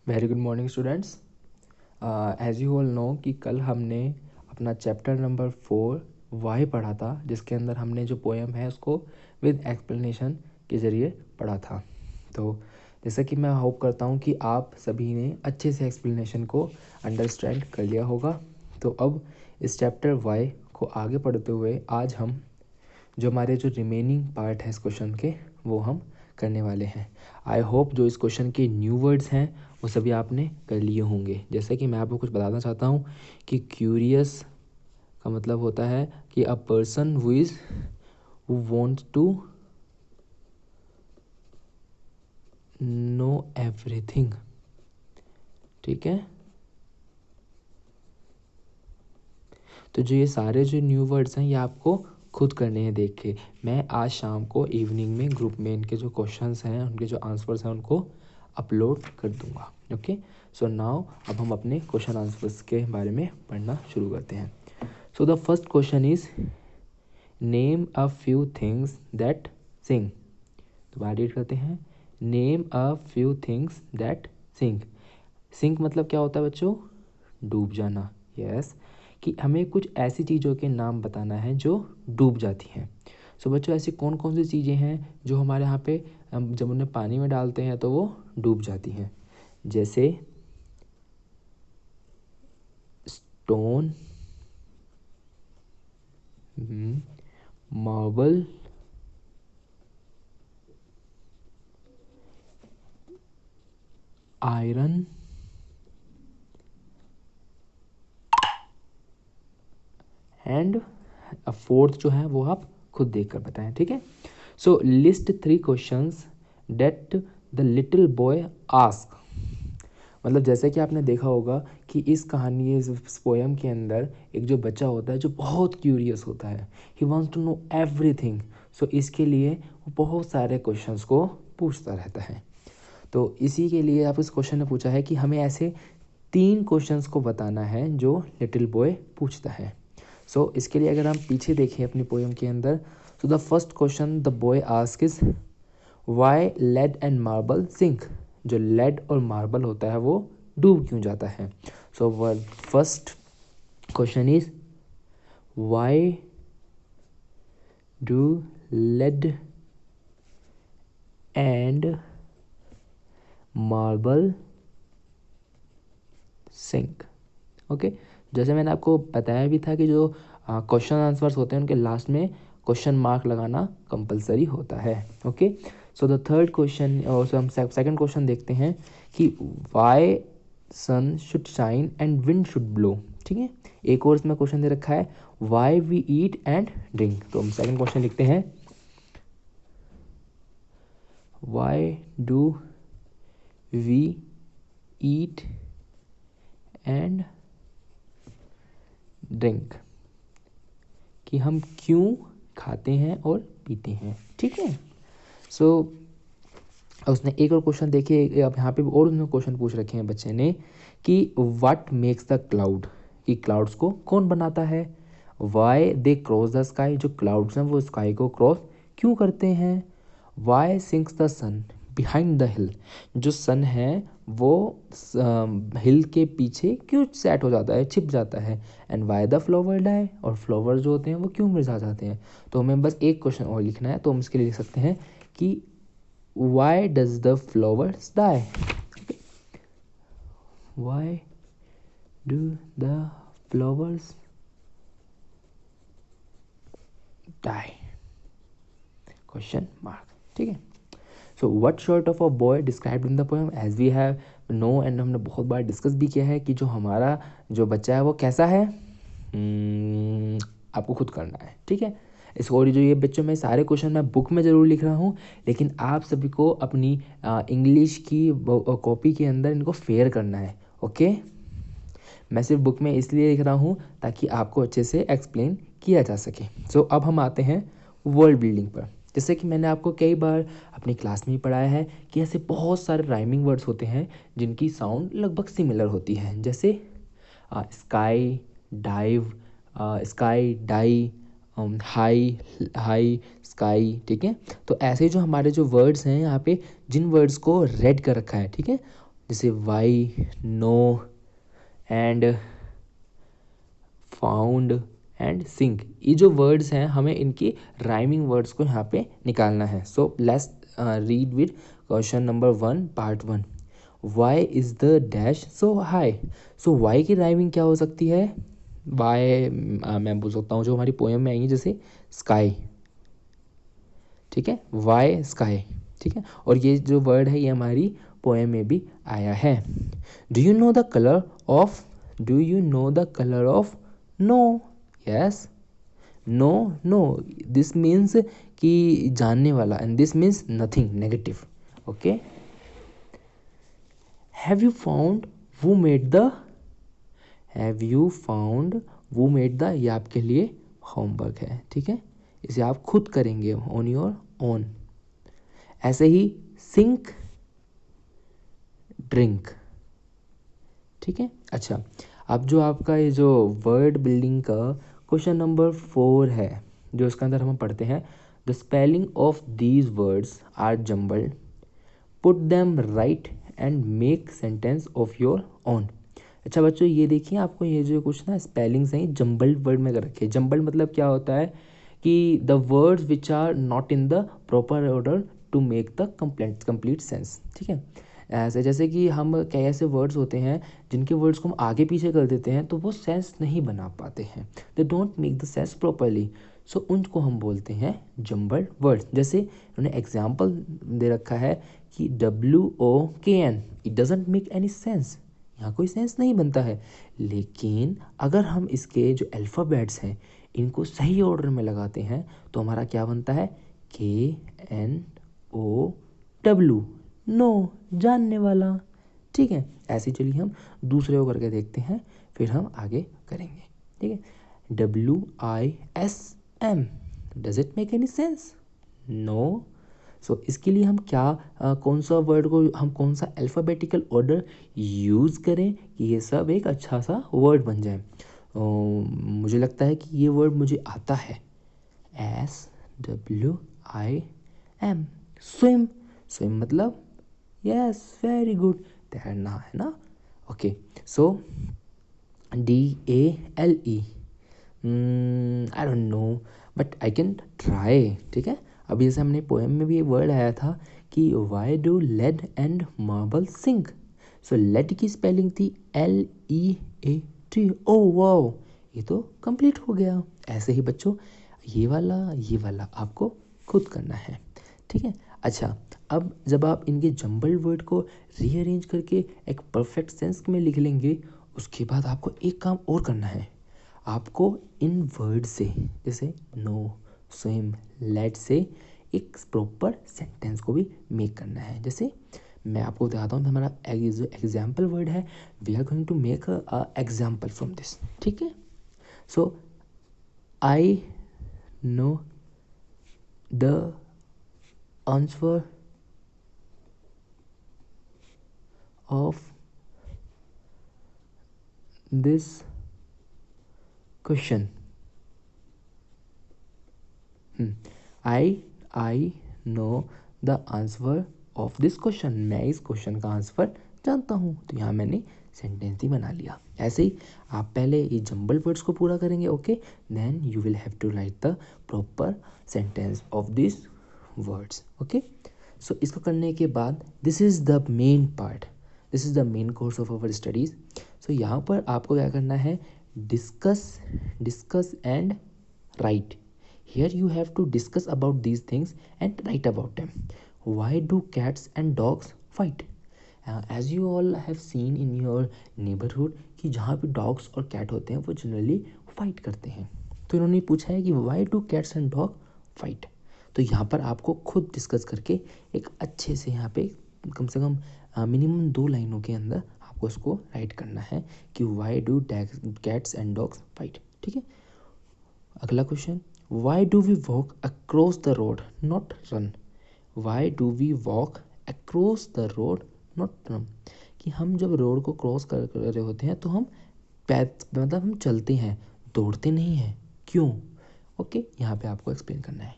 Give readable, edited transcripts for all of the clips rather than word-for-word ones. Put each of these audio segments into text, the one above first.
Very good morning students. As you all know कि कल हमने अपना चैप्टर नंबर 4 वाई पढ़ा था, जिसके अंदर हमने जो पोएम है उसको विद एक्सप्लेनेशन के ज़रिए पढ़ा था। तो जैसा कि मैं होप करता हूँ कि आप सभी ने अच्छे से एक्सप्लेनेशन को अंडरस्टैंड कर लिया होगा। तो अब इस चैप्टर वाई को आगे पढ़ते हुए आज हम जो हमारे जो रिमेनिंग पार्ट है इस क्वेश्चन के वो हम करने वाले हैं। आई होप जो इस क्वेश्चन के न्यू वर्ड्स हैं वो सभी आपने कर लिए होंगे। जैसे कि मैं आपको कुछ बताना चाहता हूँ कि क्यूरियस का मतलब होता है कि a person who wants to know everything. ठीक है, तो जो ये सारे जो न्यू वर्ड्स हैं ये आपको खुद करने हैं देख के। मैं आज शाम को इवनिंग में ग्रुप में इनके जो क्वेश्चंस हैं उनके जो आंसर्स हैं उनको अपलोड कर दूंगा। ओके, सो नाउ अब हम अपने क्वेश्चन आंसर्स के बारे में पढ़ना शुरू करते हैं। So the first question is name a few things that sing. दोबारा रीड करते हैं, name a few things that sink. Sink मतलब क्या होता है बच्चों? डूब जाना। यस, कि हमें कुछ ऐसी चीज़ों के नाम बताना है जो डूब जाती हैं। सो बच्चों, ऐसी कौन कौन सी चीज़ें हैं जो हमारे यहाँ पे हम जब उन्हें पानी में डालते हैं तो वो डूब जाती हैं? जैसे stone, marble, iron and fourth जो है वो आप खुद देख कर बताएं। ठीक है, so list 3 questions that the little boy ask. मतलब जैसे कि आपने देखा होगा कि इस कहानी इस पोएम के अंदर एक जो बच्चा होता है जो बहुत क्यूरियस होता है, he wants to know everything. So इसके लिए वो बहुत सारे क्वेश्चंस को पूछता रहता है। तो इसी के लिए आप इस क्वेश्चन ने पूछा है कि हमें ऐसे 3 क्वेश्चंस को बताना है जो लिटिल बॉय पूछता है। सो इसके लिए अगर हम पीछे देखें अपनी पोएम के अंदर, तो the first question the boy ask is why lead and marble sink. जो लेड और मार्बल होता है वो डूब क्यों जाता है? So first question is why do lead and marble sink. Okay, जैसे मैंने आपको बताया भी था कि जो क्वेश्चन आंसर्स होते हैं उनके लास्ट में क्वेश्चन मार्क लगाना कंपलसरी होता है। Okay, so the third question और हम सेकंड क्वेश्चन देखते हैं कि why sun should shine and wind should blow. ठीक है, एक और इसमें क्वेश्चन दे रखा है why we eat and drink. तो हम सेकंड क्वेश्चन लिखते हैं why do we eat and drink, कि हम क्यों खाते हैं और पीते हैं। ठीक है, सो उसने एक और क्वेश्चन देखिए, अब यहाँ पे और उसने क्वेश्चन पूछ रखे हैं बच्चे ने कि व्हाट मेक्स द क्लाउड, कि क्लाउड्स को कौन बनाता है? Why they cross the sky, जो क्लाउड्स हैं वो स्काई को क्रॉस क्यों करते हैं? Why sinks the sun behind the hill, जो सन है वो हिल के पीछे क्यों सेट हो जाता है, छिप जाता है? And why the flower die, और फ्लावर जो होते हैं वो क्यों मुरझा जाते हैं? तो हमें बस एक क्वेश्चन और लिखना है, तो हम इसके लिए लिख सकते हैं कि why does the flowers die? Why do the flowers die? Question mark. ठीक है, so what sort of a boy described in the poem, as we have know and हमने बहुत बार डिस्कस भी किया है कि जो हमारा जो बच्चा है वो कैसा है। आपको खुद करना है। ठीक है, इस और जो ये बच्चों में सारे क्वेश्चन मैं बुक में ज़रूर लिख रहा हूँ, लेकिन आप सभी को अपनी इंग्लिश की कॉपी के अंदर इनको फेयर करना है। ओके, मैं सिर्फ बुक में इसलिए लिख रहा हूँ ताकि आपको अच्छे से एक्सप्लेन किया जा सके। सो अब हम आते हैं वर्ड बिल्डिंग पर। जैसे कि मैंने आपको कई बार अपनी क्लास में ही पढ़ाया है कि ऐसे बहुत सारे राइमिंग वर्ड्स होते हैं जिनकी साउंड लगभग सिमिलर होती है, जैसे sky, dive, sky, die, high, high, sky. ठीक है, तो ऐसे जो हमारे जो वर्ड्स हैं यहाँ पे जिन वर्ड्स को रेड कर रखा है, ठीक है, जैसे why, know and found and sink, ये जो वर्ड्स हैं हमें इनकी राइमिंग वर्ड्स को यहाँ पे निकालना है. So let's read with question number 1 part 1. Why is the dash so high. So why की राइमिंग क्या हो सकती है? बाय मैं बोल सकता हूँ जो हमारी पोएम में आएंगी, जैसे स्काई. ठीक है, वाई स्काई. ठीक है, और ये जो वर्ड है ये हमारी पोएम में भी आया है. Do you know the colour of, do you know the colour of no. Yes, no no, this means कि जानने वाला, and this means nothing, negative. Okay. Have you found वो made the, have you found वो made the, ये आपके लिए homework है. ठीक है, इसे आप खुद करेंगे ऑन योर ओन. ऐसे ही सिंक, ड्रिंक. ठीक है. अच्छा, अब जो आपका ये जो वर्ड बिल्डिंग का क्वेश्चन नंबर 4 है, जो इसके अंदर हम पढ़ते हैं, the spelling of these words are jumbled, put them right and make sentence of your own. अच्छा बच्चों, ये देखिए आपको ये जो कुछ ना स्पेलिंग्स हैं जम्बल्ड वर्ड में कर रखे. जम्बल्ड मतलब क्या होता है कि the words which are not in the proper order to make the complete sense. ठीक है, ऐसे जैसे कि हम कई ऐसे वर्ड्स होते हैं जिनके वर्ड्स को हम आगे पीछे कर देते हैं तो वो सेंस नहीं बना पाते हैं, they don't make the sense properly. So उनको हम बोलते हैं जम्बल्ड वर्ड्स. जैसे उन्होंने एग्जाम्पल दे रखा है कि WOKN, it doesn't make any sense, यहाँ कोई सेंस नहीं बनता है. लेकिन अगर हम इसके जो अल्फ़ाबेट्स हैं इनको सही ऑर्डर में लगाते हैं तो हमारा क्या बनता है, KNOW, नो, जानने वाला. ठीक है, ऐसे चलिए हम दूसरे को करके देखते हैं, फिर हम आगे करेंगे. ठीक है, WISM, does it make any sense? No. So इसके लिए हम क्या कौन सा वर्ड को हम कौन सा अल्फ़ाबेटिकल ऑर्डर यूज़ करें कि ये सब एक अच्छा सा वर्ड बन जाए. मुझे लगता है कि ये वर्ड मुझे आता है, SWIM, स्विम. स्विम मतलब, यस, वेरी गुड, तैरना है ना. Okay, so DALE, I don't know but I can try. ठीक है, अभी जैसे हमने पोएम में भी ये वर्ड आया था कि why do lead and marble sink. So lead की स्पेलिंग थी LEAT. ओ वाओ, ये तो कंप्लीट हो गया. ऐसे ही बच्चों ये वाला आपको खुद करना है. ठीक है. अच्छा, अब जब आप इनके जम्बल्ड वर्ड को रीअरेंज करके एक परफेक्ट सेंस में लिख लेंगे, उसके बाद आपको एक काम और करना है. आपको इन वर्ड से, जैसे नो, स्विम, लेट से एक प्रॉपर सेंटेंस को भी मेक करना है. जैसे मैं आपको बताता हूँ, हमारा जो एग्जाम्पल वर्ड है, we are going to make a example from this. ठीक है. So I know the answer of this question. I know the answer of this question. मैं इस क्वेश्चन का आंसर जानता हूँ. तो यहाँ मैंने सेंटेंस ही बना लिया. ऐसे ही आप पहले ये जम्बल वर्ड्स को पूरा करेंगे. Okay, then you will have to write the proper sentence of this words. Okay, so इसको करने के बाद this is the main part, this is the main course of our studies. So यहाँ पर आपको क्या करना है, discuss and write. Here you have to discuss about these things and write about them. Why do cats and dogs fight? As you all have seen in your neighborhood कि जहाँ पे dogs और cat होते हैं वो generally fight करते हैं. तो इन्होंने पूछा है कि why do cats and dog fight? तो यहाँ पर आपको खुद डिस्कस करके एक अच्छे से यहाँ पे कम से कम मिनिमम 2 लाइनों के अंदर आपको इसको राइट करना है कि why do cats and dogs fight. ठीक है. अगला question, why do we walk across the road not run? Why do we walk across the road not run? कि हम जब रोड को क्रॉस कर रहे होते हैं तो हम मतलब हम चलते हैं, दौड़ते नहीं हैं. क्यों? ओके, यहाँ पे आपको एक्सप्लेन करना है.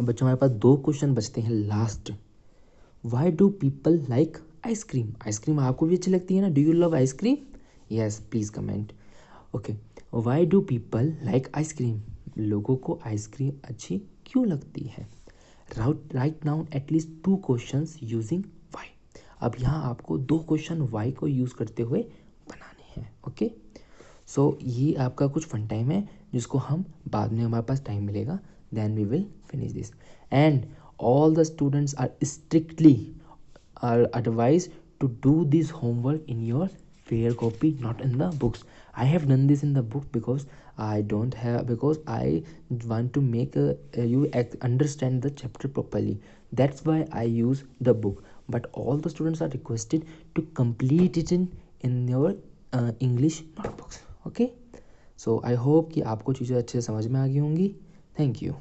अब बच्चों हमारे पास 2 क्वेश्चन बचते हैं last. Why do people like ice cream? Ice cream आपको भी अच्छी लगती है ना? Do you love ice cream? Yes, please comment. Okay, why do people like ice cream? लोगों को आइसक्रीम अच्छी क्यों लगती है? Write down at least 2 questions using why. अब यहाँ आपको 2 क्वेश्चन वाई को यूज़ करते हुए बनाने हैं। ओके, सो ये आपका कुछ फन टाइम है जिसको हम बाद में, हमारे पास टाइम मिलेगा, then we will finish this. And all the students are strictly are advised to do this homework in your fair copy, not in the books. I have done this in the book because I want to make you understand the chapter properly. That's why I use the book, but all the students are requested to complete it in your English notebooks. Okay, so I hope कि आपको चीज़ें अच्छे से समझ में आ गई होंगी। Thank you.